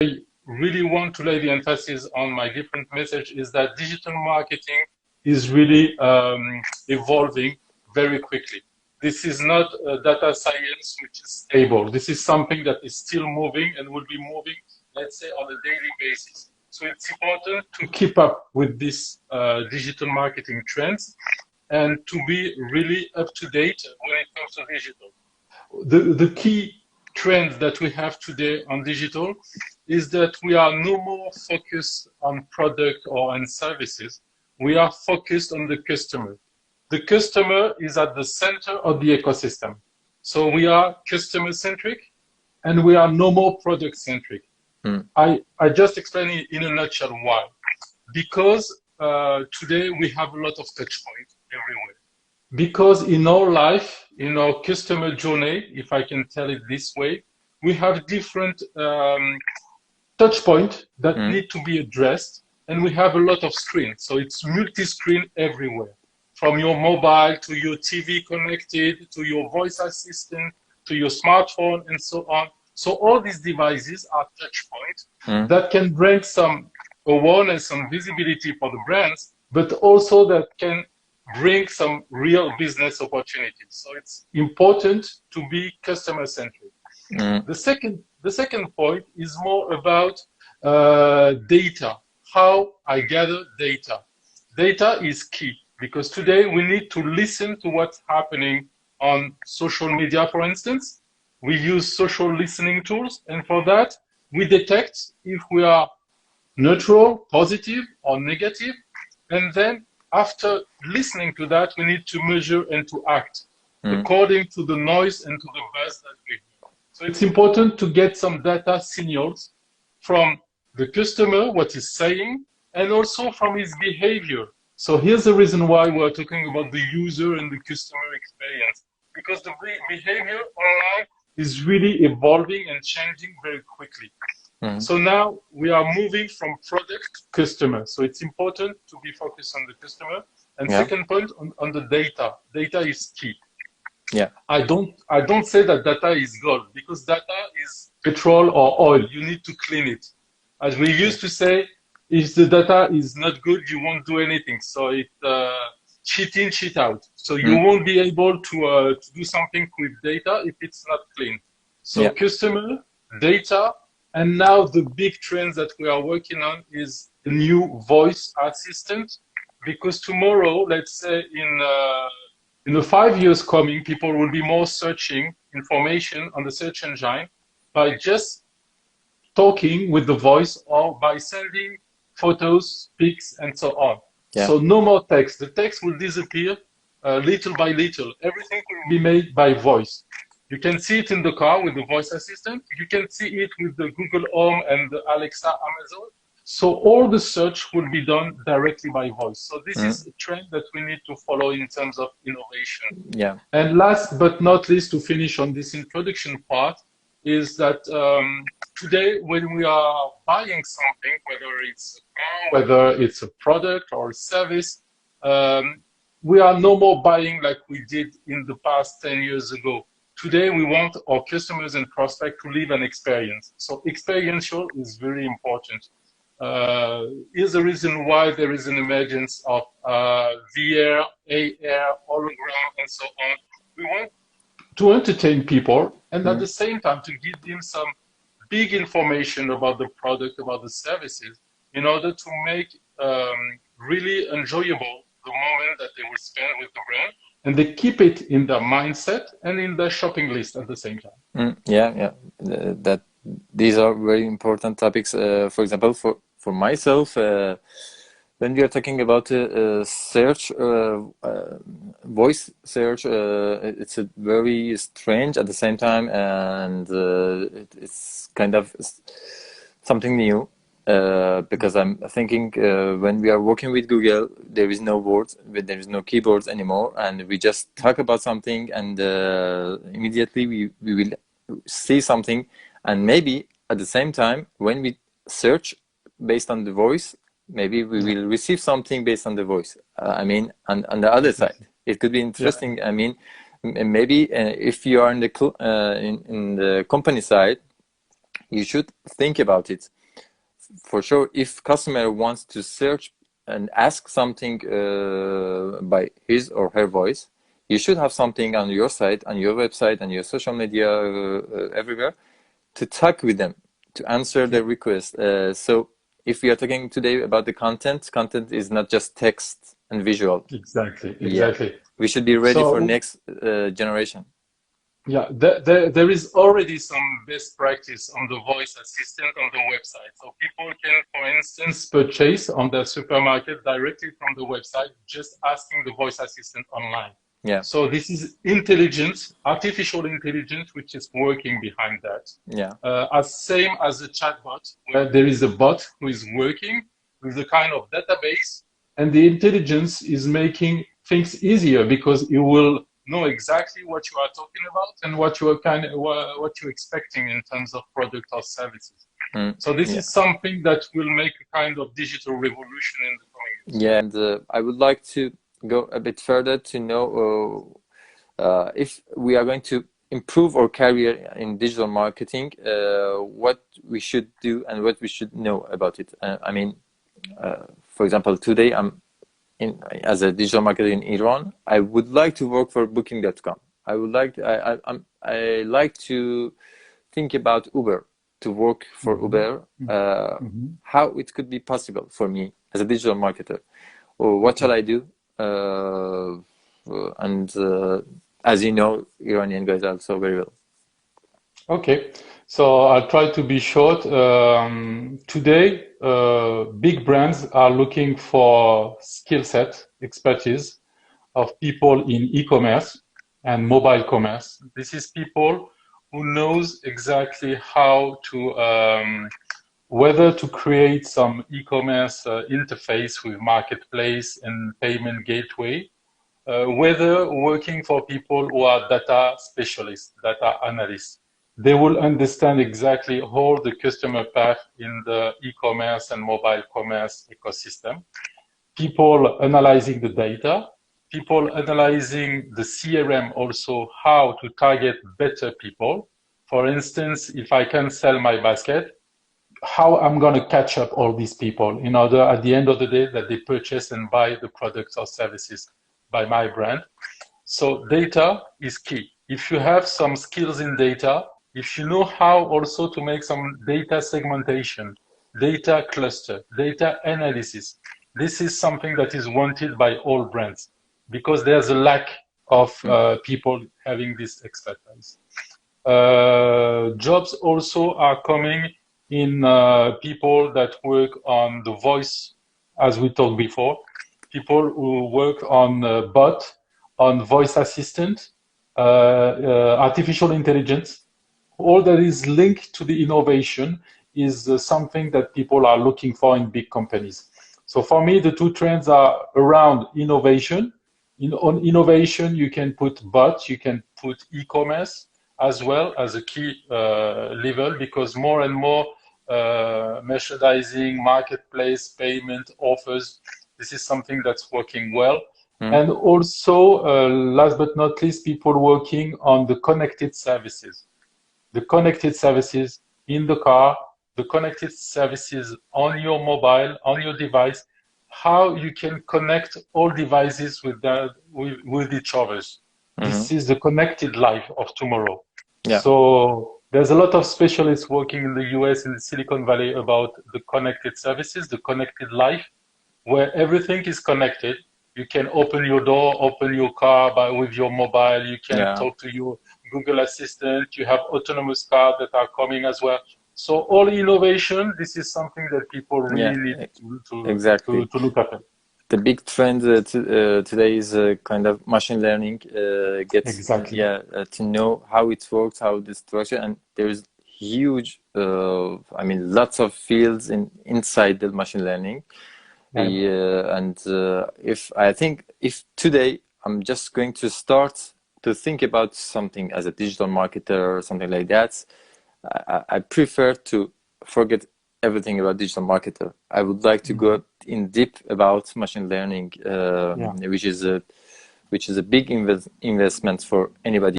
I really want to lay the emphasis on my different message is that digital marketing is really evolving very quickly. This is not a data science which is stable. This is something that is still moving and will be moving, let's say, on a daily basis. So it's important to keep up with these digital marketing trends and to be really up to date when it comes to digital. The key trend that we have today on digital is that we are no more focused on product or on services. We are focused on the customer. The customer is at the center of the ecosystem. So we are customer-centric and we are no more product-centric. I just explained it in a nutshell why. Because today we have a lot of touch points everywhere. Because in our life, in our customer journey, if I can tell it this way, we have different touch points that need to be addressed, and we have a lot of screens. So it's multi-screen everywhere, from your mobile to your TV connected, to your voice assistant, to your smartphone, and so on. So all these devices are touch points that can bring some awareness, some visibility for the brands, but also that can bring some real business opportunities. So it's important to be customer-centric. The second point is more about data, how I gather data. Data is key because today we need to listen to what's happening on social media, for instance. We use social listening tools, and for that, we detect if we are neutral, positive, or negative, and then after listening to that, we need to measure and to act according to the noise and to the buzz that we hear. So it's important to get some data signals from the customer, what he's saying, and also from his behavior. So here's the reason why we're talking about the user and the customer experience, because the behavior online is really evolving and changing very quickly. So now we are moving from product to customer. So it's important to be focused on the customer. And second point, on the data. Data is key. I don't say that data is gold, because data is petrol or oil. You need to clean it. As we used to say, if the data is not good, you won't do anything. So it's cheat in, cheat out. So you won't be able to do something with data if it's not clean. So customer, data, and now the big trends that we are working on is the new voice assistant, because tomorrow, let's say in the 5 years coming, people will be more searching information on the search engine by just talking with the voice or by sending photos, pics, and so on. So no more text. The text will disappear little by little. Everything will be made by voice. You can see it in the car with the voice assistant. You can see it with the Google Home and the Alexa Amazon. So all the search will be done directly by voice. So this is a trend that we need to follow in terms of innovation. And last but not least, to finish on this introduction part, is that today when we are buying something, whether it's a car, whether it's a product or a service, we are no more buying like we did in the past 10 years ago. Today, we want our customers and prospects to live an experience. So experiential is very important. Here's the reason why there is an emergence of VR, AR, hologram, and so on. We want to entertain people and at the same time to give them some big information about the product, about the services, in order to make really enjoyable the moment that they will spend with the brand. And they keep it in their mindset and in their shopping list at the same time. That these are very important topics. For example, for myself, when we are talking about search, voice search, it's a very strange at the same time, and it's kind of something new. Because I'm thinking when we are working with Google, there is no words, there is no keyboards anymore, and we just talk about something, and immediately we will see something, and maybe at the same time, when we search based on the voice, maybe we will receive something based on the voice. I mean, on the other side, it could be interesting. I mean, maybe if you are in the company side, you should think about it. For sure, if customer wants to search and ask something by his or her voice, you should have something on your site, on your website, on your social media, everywhere, to talk with them, to answer their request. So if we are talking today about the content is not just text and visual. Exactly. Yeah. We should be ready for next generation. Yeah, there is already some best practice on the voice assistant on the website. So people can, for instance, purchase on the supermarket directly from the website, just asking the voice assistant online. Yeah. So this is intelligence, artificial intelligence, which is working behind that. Yeah. As same as a chatbot, where there is a bot who is working with a kind of database, and the intelligence is making things easier because it will know exactly what you are talking about and what you are what you're expecting in terms of product or services. So this is something that will make a kind of digital revolution in the coming years. Yeah, and I would like to go a bit further to know if we are going to improve our career in digital marketing, what we should do and what we should know about it. I mean, for example, today I'm as a digital marketer in Iran. I would like to work for Booking.com. I like to think about Uber, to work for Uber. How it could be possible for me as a digital marketer, or what shall I do? And as you know, Iranian guys also very well. Okay, so I'll try to be short. Today, big brands are looking for skill set, expertise of people in e-commerce and mobile commerce. This is people who knows exactly how to, whether to create some e-commerce interface with marketplace and payment gateway, whether working for people who are data specialists, data analysts. They will understand exactly all the customer path in the e-commerce and mobile commerce ecosystem. People analyzing the data, people analyzing the CRM also, how to target better people. For instance, if I can sell my basket, how I'm going to catch up all these people in order at the end of the day that they purchase and buy the products or services by my brand. So data is key. If you have some skills in data, if you know how also to make some data segmentation, data cluster, data analysis, this is something that is wanted by all brands because there's a lack of people having this expertise. Jobs also are coming in people that work on the voice, as we talked before, people who work on bot, on voice assistant, artificial intelligence. All that is linked to the innovation is something that people are looking for in big companies. So for me, the two trends are around innovation. On innovation, you can put bots, you can put e-commerce as well as a key level, because more and more merchandising, marketplace, payment, offers, this is something that's working well. And also, last but not least, people working on the connected services. The connected services in the car, the connected services on your mobile, on your device, how you can connect all devices with each other. This is the connected life of tomorrow. Yeah. So there's a lot of specialists working in the US, in the Silicon Valley, about the connected services, the connected life, where everything is connected. You can open your door, open your car with your mobile. You can talk to your Google Assistant. You have autonomous cars that are coming as well. So all innovation, this is something that people really need to look at. The big trend today is kind of machine learning. To know how it works, how the structure, and there's huge, lots of fields inside the machine learning. If today I'm just going to start to think about something as a digital marketer or something like that, I prefer to forget everything about digital marketer. I would like to go in deep about machine learning, which is a big investment for anybody.